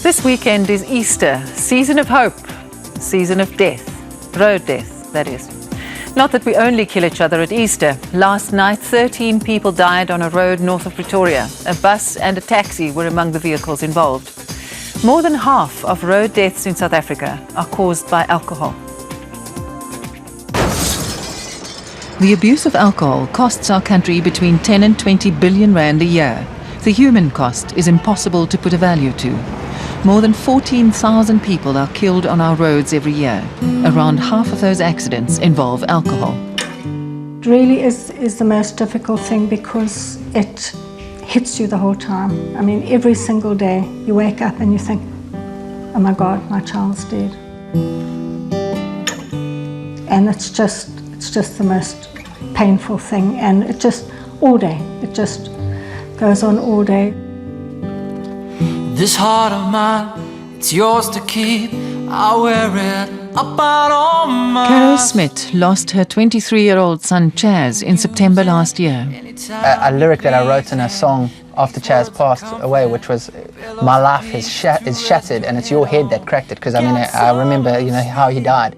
This weekend is Easter, season of hope, season of death, road death, that is. Not that we only kill each other at Easter. Last night, 13 people died on a road north of Pretoria. A bus and a taxi were among the vehicles involved. More than half of road deaths in South Africa are caused by alcohol. The abuse of alcohol costs our country between 10 and 20 billion rand a year. The human cost is impossible to put a value to. More than 14,000 people are killed on our roads every year. Around half of those accidents involve alcohol. It really is the most difficult thing because it hits you the whole time. I mean, every single day you wake up and you think, oh my God, my child's dead. And it's just the most painful thing, and it just all day, it just goes on all day. This heart of mine, it's yours to keep. I wear it about on my... Carte Smith lost her 23-year-old son Chaz in September last year. A lyric that I wrote in a song after Chaz passed away, which was, my life is shattered and it's your head that cracked it, because I mean, I remember, how he died.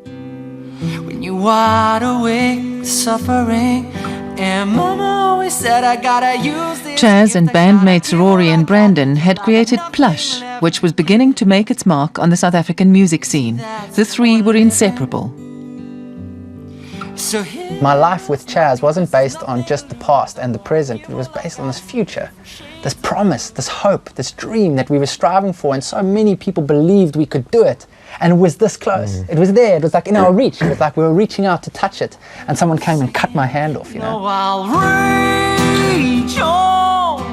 When you wide awake, suffering, and Mama always said I gotta use this. Chaz and bandmates Rory and Brandon had created Plush, which was beginning to make its mark on the South African music scene. The three were inseparable. My life with Chaz wasn't based on just the past and the present. It was based on this future, this promise, this hope, this dream that we were striving for, and so many people believed we could do it. And it was this close. It was there. It was like in our reach. It was like we were reaching out to touch it, and someone came and cut my hand off,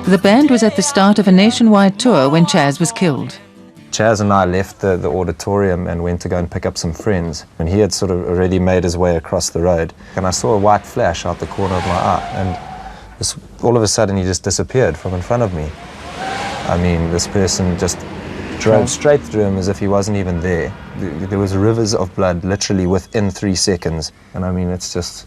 The band was at the start of a nationwide tour when Chaz was killed. Chaz and I left the auditorium and went to go and pick up some friends. And he had sort of already made his way across the road. And I saw a white flash out the corner of my eye. And all of a sudden he just disappeared from in front of me. I mean, this person just drove straight through him as if he wasn't even there. There was rivers of blood literally within 3 seconds. And I mean, it's just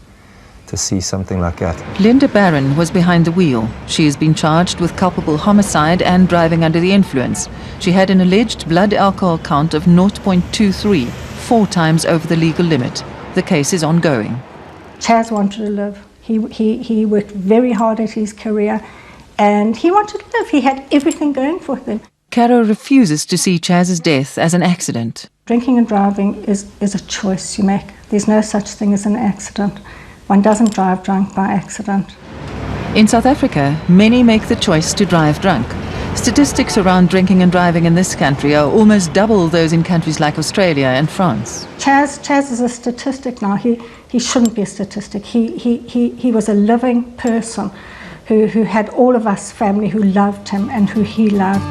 to see something like that. Linda Barron was behind the wheel. She has been charged with culpable homicide and driving under the influence. She had an alleged blood alcohol count of 0.23, 4 times over the legal limit. The case is ongoing. Chaz wanted to live. He worked very hard at his career, and he wanted to live. He had everything going for him. Caro refuses to see Chaz's death as an accident. Drinking and driving is a choice you make. There's no such thing as an accident. One doesn't drive drunk by accident. In South Africa, many make the choice to drive drunk. Statistics around drinking and driving in this country are almost double those in countries like Australia and France. Chaz is a statistic now. He shouldn't be a statistic. He was a living person who had all of us family who loved him and who he loved.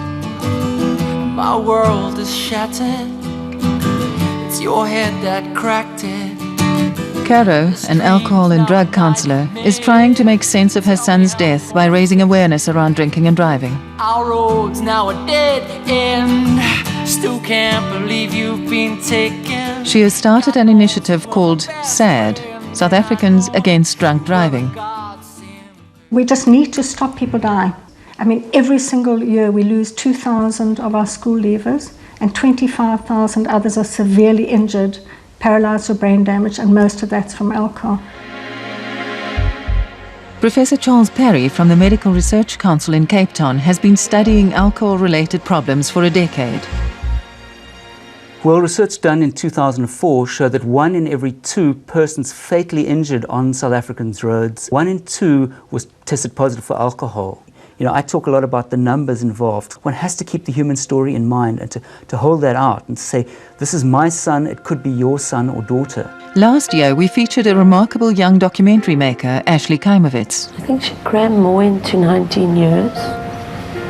My world is shattered. It's your head that cracked it. Caro, an alcohol and drug counsellor, is trying to make sense of her son's death by raising awareness around drinking and driving. Our road's now a dead end. Still can't believe you've been taken. She has started an initiative called SAD, South Africans Against Drunk Driving. We just need to stop people dying. I mean, every single year we lose 2,000 of our school leavers, and 25,000 others are severely injured, paralyzed or brain damage, and most of that's from alcohol. Professor Charles Parry from the Medical Research Council in Cape Town has been studying alcohol-related problems for a decade. Well, research done in 2004 showed that 1 in every 2 persons fatally injured on South Africans' roads, 1 in 2 was tested positive for alcohol. I talk a lot about the numbers involved. One has to keep the human story in mind and to hold that out and say, this is my son, it could be your son or daughter. Last year, we featured a remarkable young documentary maker, Ashley Kaimovitz. I think she crammed more into 19 years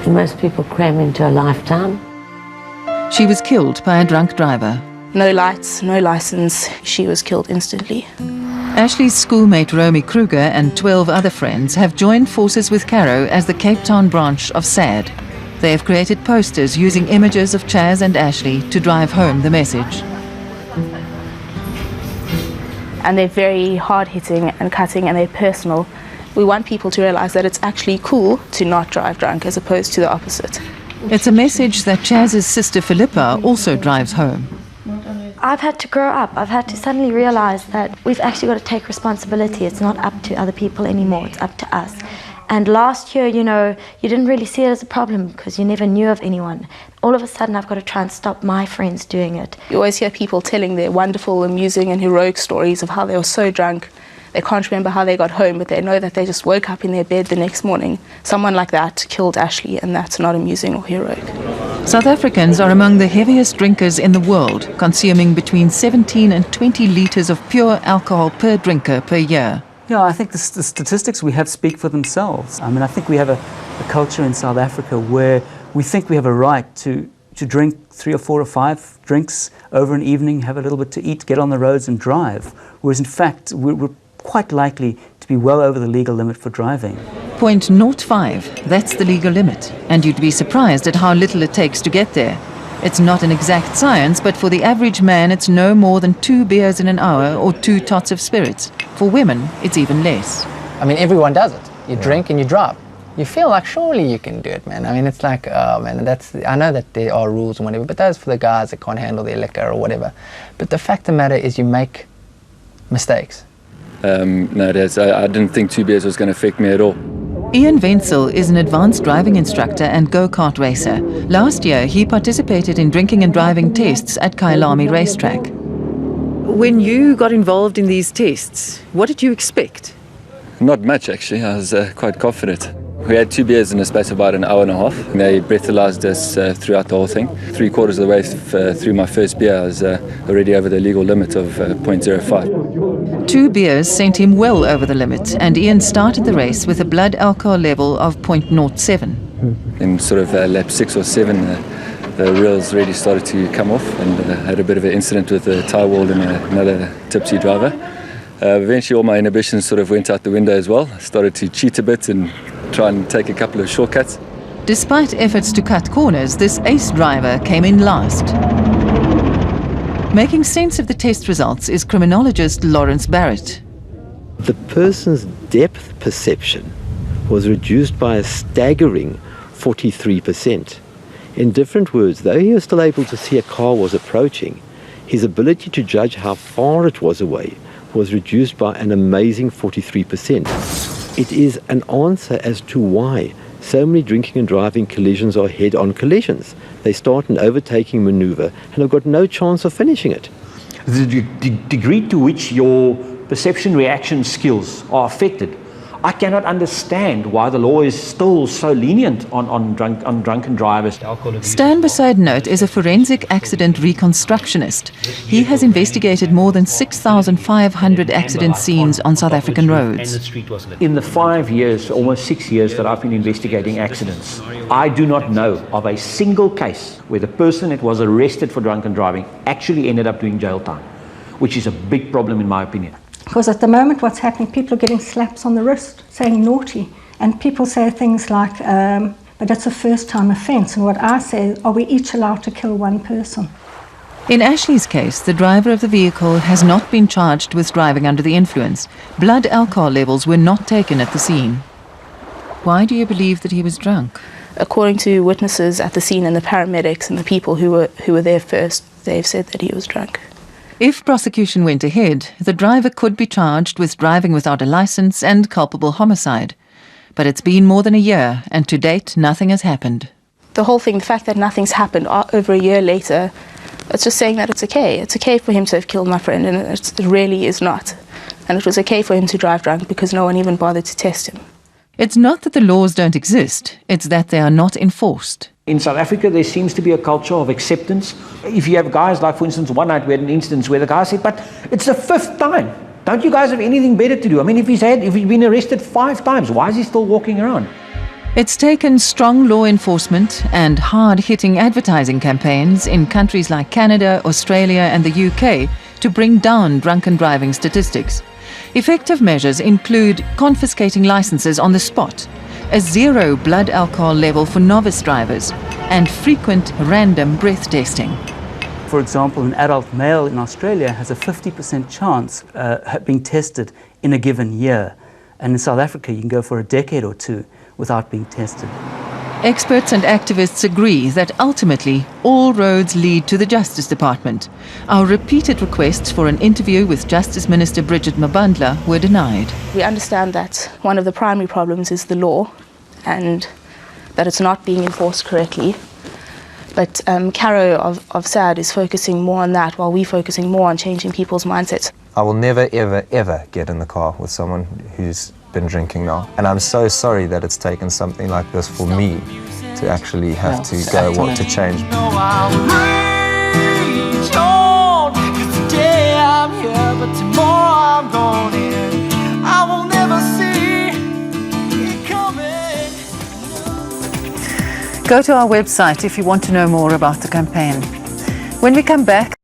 than most people cram into a lifetime. She was killed by a drunk driver. No lights, no license. She was killed instantly. Ashley's schoolmate Romy Kruger and 12 other friends have joined forces with Caro as the Cape Town branch of SAD. They have created posters using images of Chaz and Ashley to drive home the message. And they're very hard-hitting and cutting, and they're personal. We want people to realize that it's actually cool to not drive drunk as opposed to the opposite. It's a message that Chaz's sister Philippa also drives home. I've had to grow up. I've had to suddenly realize that we've actually got to take responsibility. It's not up to other people anymore, it's up to us. And last year, you know, you didn't really see it as a problem because you never knew of anyone. All of a sudden, I've got to try and stop my friends doing it. You always hear people telling their wonderful, amusing and heroic stories of how they were so drunk. They can't remember how they got home, but they know that they just woke up in their bed the next morning. Someone like that killed Ashley, and that's not amusing or heroic. South Africans are among the heaviest drinkers in the world, consuming between 17 and 20 litres of pure alcohol per drinker per year. Yeah, I think the statistics we have speak for themselves. I mean, I think we have a culture in South Africa where we think we have a right to drink 3 or 4 or 5 drinks over an evening, have a little bit to eat, get on the roads and drive. Whereas in fact, we're quite likely to be well over the legal limit for driving. 0.05, that's the legal limit, and you'd be surprised at how little it takes to get there. It's not an exact science, but for the average man it's no more than 2 beers in an hour or 2 tots of spirits. For women, it's even less. I mean, everyone does it. You drink and you drive. You feel like surely you can do it, man. I mean, it's like, oh man, I know that there are rules and whatever, but those for the guys that can't handle their liquor or whatever. But the fact of the matter is you make mistakes. No, I didn't think 2 beers was going to affect me at all. Ian Wenzel is an advanced driving instructor and go-kart racer. Last year, he participated in drinking and driving tests at Kyalami racetrack. When you got involved in these tests, what did you expect? Not much, actually. I was quite confident. We had 2 beers in the space of about an hour and a half. They breathalyzed us throughout the whole thing. 3/4 of the way through my first beer, I was already over the legal limit of 0.05. 2 beers sent him well over the limit, and Ian started the race with a blood alcohol level of 0.07. In sort of lap 6 or 7, the wheels really started to come off, and had a bit of an incident with the tyre wall and another tipsy driver. Eventually all my inhibitions sort of went out the window as well. I started to cheat a bit and try and take a couple of shortcuts. Despite efforts to cut corners, this ace driver came in last. Making sense of the test results is criminologist Lawrence Barrett. The person's depth perception was reduced by a staggering 43%. In different words, though he was still able to see a car was approaching, his ability to judge how far it was away was reduced by an amazing 43%. It is an answer as to why so many drinking and driving collisions are head-on collisions. They start an overtaking maneuver and have got no chance of finishing it. The degree to which your perception reaction skills are affected, I cannot understand why the law is still so lenient on drunken drivers. Stan Bezuidenhout is a forensic accident reconstructionist. He has investigated more than 6,500 accident scenes on South African roads. In the 5 years, almost 6 years that I've been investigating accidents, I do not know of a single case where the person that was arrested for drunken driving actually ended up doing jail time, which is a big problem in my opinion. Because at the moment what's happening, people are getting slaps on the wrist, saying naughty. And people say things like, but that's a first-time offence. And what I say, are we each allowed to kill one person? In Ashley's case, the driver of the vehicle has not been charged with driving under the influence. Blood alcohol levels were not taken at the scene. Why do you believe that he was drunk? According to witnesses at the scene and the paramedics and the people who were there first, they've said that he was drunk. If prosecution went ahead, the driver could be charged with driving without a license and culpable homicide. But it's been more than a year, and to date, nothing has happened. The whole thing, the fact that nothing's happened over a year later, it's just saying that it's okay. It's okay for him to have killed my friend, and it really is not. And it was okay for him to drive drunk because no one even bothered to test him. It's not that the laws don't exist, it's that they are not enforced. In South Africa, there seems to be a culture of acceptance. If you have guys like, for instance, one night we had an instance where the guy said, but it's the 5th time. Don't you guys have anything better to do? I mean, if he's been arrested 5 times, why is he still walking around? It's taken strong law enforcement and hard-hitting advertising campaigns in countries like Canada, Australia and the UK to bring down drunken driving statistics. Effective measures include confiscating licenses on the spot, a 0 blood alcohol level for novice drivers, and frequent random breath testing. For example, an adult male in Australia has a 50% chance of being tested in a given year. And in South Africa, you can go for a decade or 2 without being tested. Experts and activists agree that ultimately all roads lead to the Justice Department. Our repeated requests for an interview with Justice Minister Bridget Mabandla were denied. We understand that one of the primary problems is the law and that it's not being enforced correctly. But Caro of SAD is focusing more on that while we're focusing more on changing people's mindsets. I will never, ever, ever get in the car with someone who's been drinking now. And I'm so sorry that it's taken something like this for me to actually have to go want to change. Go to our website if you want to know more about the campaign. When we come back,